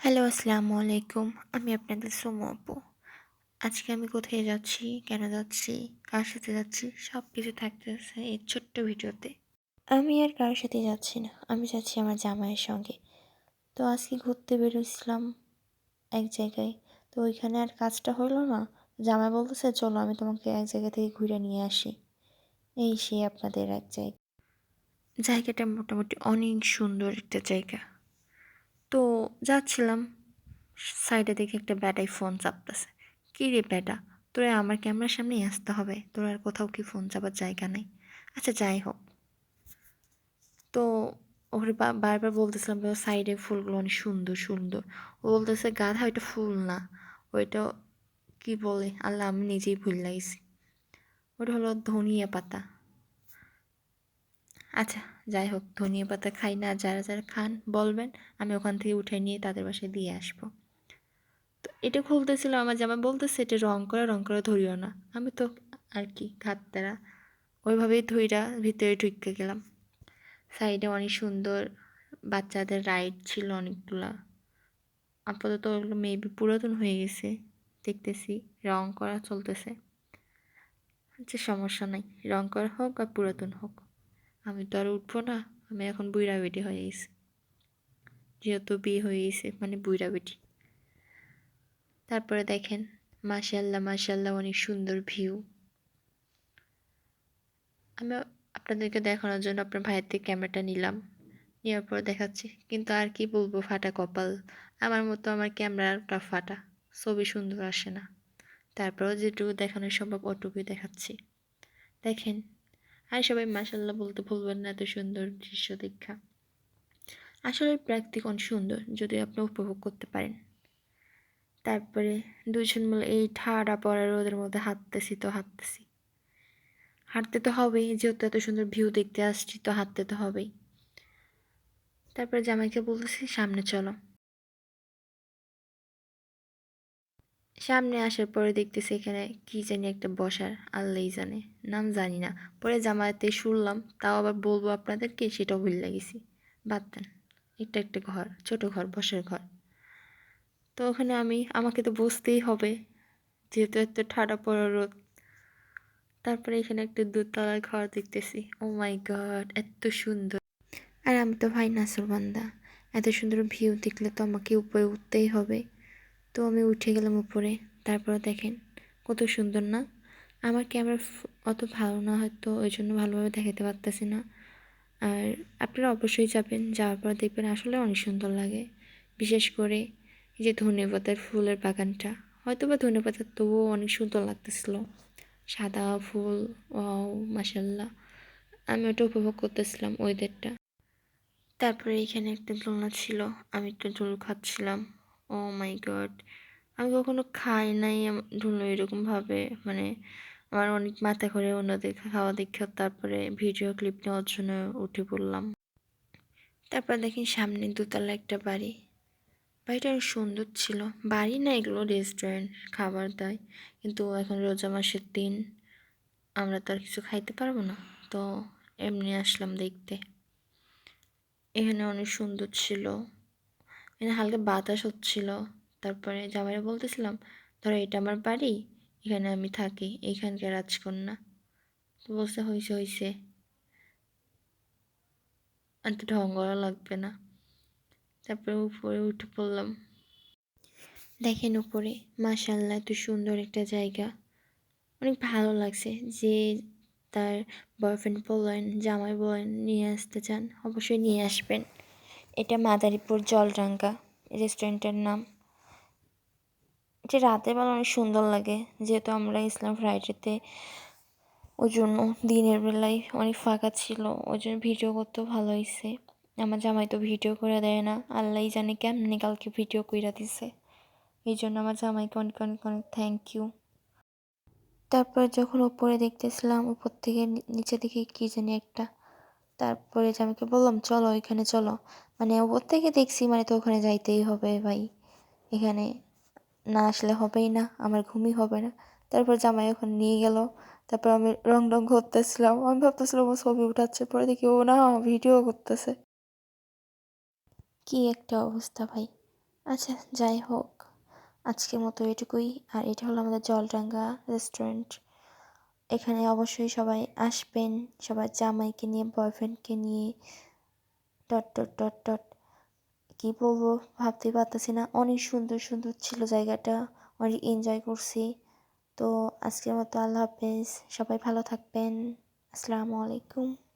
Hello, আসসালামু আলাইকুম। আমি আপনাদের সোমা আপু। আজকে আমি কোথায় যাচ্ছি, কেন যাচ্ছি, কার সাথে যাচ্ছি সব কিছু থাকতেছে এই ছোট্ট ভিডিওতে। আমি আর কারোর সাথে যাচ্ছি না। আমি যাচ্ছি আমার জামাইয়ের সঙ্গে। তো আজকে ঘুরতে বেরোইছিলাম এক জায়গায়। তো ওইখানে আর কাজটা হলো না। জামাই বলতেছে, চলো আমি তোমাকে এক জায়গা থেকে ঘুরে নিয়ে আসি। এই সে আপনাদের এক জায়গা। জায়গাটা মোটামুটি অনেক সুন্দর একটা জায়গা। তো যাচ্ছিলাম, সাইডে দেখে একটা ব্যাটাই ফোন চাপতেছে। কী রে ব্যাটা, তোরা আমার ক্যামেরার সামনেই আসতে হবে, তোর আর কোথাও কি ফোন চাপার জায়গা নেই? আচ্ছা যাই হোক, তো ওরে বারবার বলতেছিলাম সাইডে ফুলগুলো অনেক সুন্দর সুন্দর। ও বলতেছে, গাধা ওইটা ফুল না, ওইটা কি বলে আল্লাহ, আমি নিজেই ভুল লাগিয়েছি। ওটা হলো ধনিয়া পাতা। আচ্ছা যাই হোক, ধনিয়া পাতা খাই না, যারা যারা খান বলবেন, আমি ওখান থেকে উঠে নিয়ে তাদের বাসায় দিয়ে আসবো। তো এটা খুলতেছিল, আমার জামা বলতেছে এটা রং করে ধরিও না। আমি তো আর কি ঘাটতারা ওইভাবেই ধইরা ভিতরে ঢুকে গেলাম। সাইডে অনেক সুন্দর বাচ্চাদের রাইড ছিল অনেকগুলা। আপাতত ওগুলো মেবি পুরাতন হয়ে গেছে, দেখতেছি রং করা চলতেছে। আচ্ছা সমস্যা নাই, রং করা হোক আর পুরাতন হোক, আমি তো আর উঠবো না। আমি এখন বুইড়া বেটি হয়ে গেছি, যেহেতু বিয়ে হয়ে গেছে মানে বুইড়া বেটি। তারপরে দেখেন, মাশাল্লাহ মাশাল্লাহ অনেক সুন্দর ভিউ। আমি আপনাদেরকে দেখানোর জন্য আপনার ভাইয়ের থেকে ক্যামেরাটা নিলাম, নেওয়ার পর দেখাচ্ছি। কিন্তু আর কি বলবো, ফাটা কপাল। আমার মতো আমার ক্যামেরাটা ফাটা, ছবি সুন্দর আসে না। তারপরেও যেটুকু দেখানো সম্ভব ওটুকুই দেখাচ্ছি। দেখেন, আর সবাই মাশাল্লাহ বলতে ভুলবেন না, এত সুন্দর দৃশ্য দেখা। আসলে প্রাকৃতিক অনেক সুন্দর যদি আপনি উপভোগ করতে পারেন। তারপরে দুজন মিলে এই ঠাড়া পড়া রোদের মধ্যে হাঁটতেছি। হাঁটতে তো হবেই, যেহেতু এত সুন্দর ভিউ দেখতে আসছি তো হাঁটতে তো হবেই। তারপরে জামাইকে বলতেছি, সামনে চলো। সামনে আসার পরে দেখতেছি এখানে কি জানি একটা বসার, আল্লাহই জানে, নাম জানি না। পরে জামাইতে শুনলাম, তাও আবার বলবো আপনাদেরকে সেটাও ভুল লাগিয়েছি। বাদ দেন, একটা একটা ঘর, ছোট ঘর, বসার ঘর। তো ওখানে আমাকে তো বসতেই হবে, যেহেতু এত ঠাডা পড়া রোদ। তারপরে এখানে একটা দোতলার ঘর দেখতেছি। ও মাই গড, এত সুন্দর। আর আমি তো ভাই নাসরবান্দা, এত সুন্দর ভিউ দেখলে তো আমাকে উপরে উঠতেই হবে। তো আমি উঠে গেলাম উপরে। তারপরে দেখেন কত সুন্দর না। আমার ক্যামেরা অত ভালো না, হয়তো ওই জন্য ভালোভাবে দেখাতে পারতেছি না। আর আপনারা অবশ্যই যাবেন, যাওয়ার পর দেখবেন আসলে অনেক সুন্দর লাগে। বিশেষ করে এই যে ধনেপাতার ফুলের বাগানটা, হয়তো বা ধনেপাতার তবুও অনেক সুন্দর লাগতেছিল, সাদা ফুল। ও মাসাল্লাহ, আমি ওটা উপভোগ করতেছিলাম ওয়েদারটা। তারপরে এখানে একটা দোলনা ছিল, আমি একটা দোল খাচ্ছিলাম। ও মাই গড, আমি কখনো খাই নাই দোলনা এরকমভাবে, মানে আমার অনেক মাথা ঘুরে অন্যদের খাওয়া দেখে। তারপরে ভিডিও ক্লিপ নেওয়ার জন্য উঠে পড়লাম। তারপর দেখি সামনে দোতলা একটা বাড়ি। বাড়িটা অনেক সুন্দর ছিল। বাড়ি না, এগুলো রেস্টুরেন্ট, খাবার দেয়। কিন্তু এখন রোজা মাসের দিন, আমরা তো আর কিছু খাইতে পারবো না, তো এমনি আসলাম দেখতে। এখানে অনেক সুন্দর ছিল, এখানে হালকা বাতাস হচ্ছিল। তারপরে জামাইরা বলতেছিলাম, ধরো এটা আমার বাড়ি, এখানে আমি থাকি, এইখানকার রাজকন্যা। তো বলছে, হয়েছে হয়েছে, আর তো ঢং করা লাগবে না। তারপরে উপরে উঠে পড়লাম। দেখেন উপরে, মাশাআল্লাহ এত সুন্দর একটা জায়গা, অনেক ভালো লাগছে। যে তার বয়ফ্রেন্ড বলেন, জামাই বলেন, নিয়ে আসতে চান অবশ্যই নিয়ে আসবেন। এটা মাদারীপুর জলরাঙ্গা রেস্টুরেন্টের নাম। এটা রাতের বেলা অনেক সুন্দর লাগে, যেহেতু আমরা ইসলাম ফ্রাইডেতে, ওই জন্য দিনের বেলায় অনেক ফাঁকা ছিল, ওই জন্য ভিডিও করতেও ভালো হয়েছে। আমার জামাই তো ভিডিও করে দেয় না, আল্লাহই জানে কেমনি কালকে ভিডিও কইরা দিছে। এই জন্য আমার জামাইকে অনেক অনেক অনেক থ্যাংক ইউ। তারপর যখন ওপরে দেখতেছিলাম, উপর থেকে নিচে দিকে কী জানি একটা, তারপরে জামাইকে বললাম চলো এখানে চলো। মানে ওপর থেকে দেখছি মানে তো ওখানে যাইতেই হবে ভাই, এখানে না আসলে হবেই না, আমার ঘুমই হবে না। তারপর জামাই ওখানে নিয়ে গেল। তারপর আমি রং রং করতেছিলাম, আমি ভাবতেছিলাম ও ছবি উঠাচ্ছে, পরে দেখি ও না, ভিডিও করতেছে। কি একটা অবস্থা ভাই, আচ্ছা, যাই হোক, আজকের মতো এটুকুই। আর এটা হলো আমাদের জলডাঙ্গা রেস্টুরেন্ট। এখানে অবশ্যই সবাই আসবেন, সবার জামাইকে নিয়ে, বয়ফ্রেন্ডকে নিয়ে, ডট ডট ডট ডট কী বলবো ভাবতেই পারতেছি না। অনেক সুন্দর সুন্দর ছিল জায়গাটা, অনেক এনজয় করছি। তো আজকের মতো আল্লাহ হাফেজ, সবাই ভালো থাকবেন। আসসালামু আলাইকুম।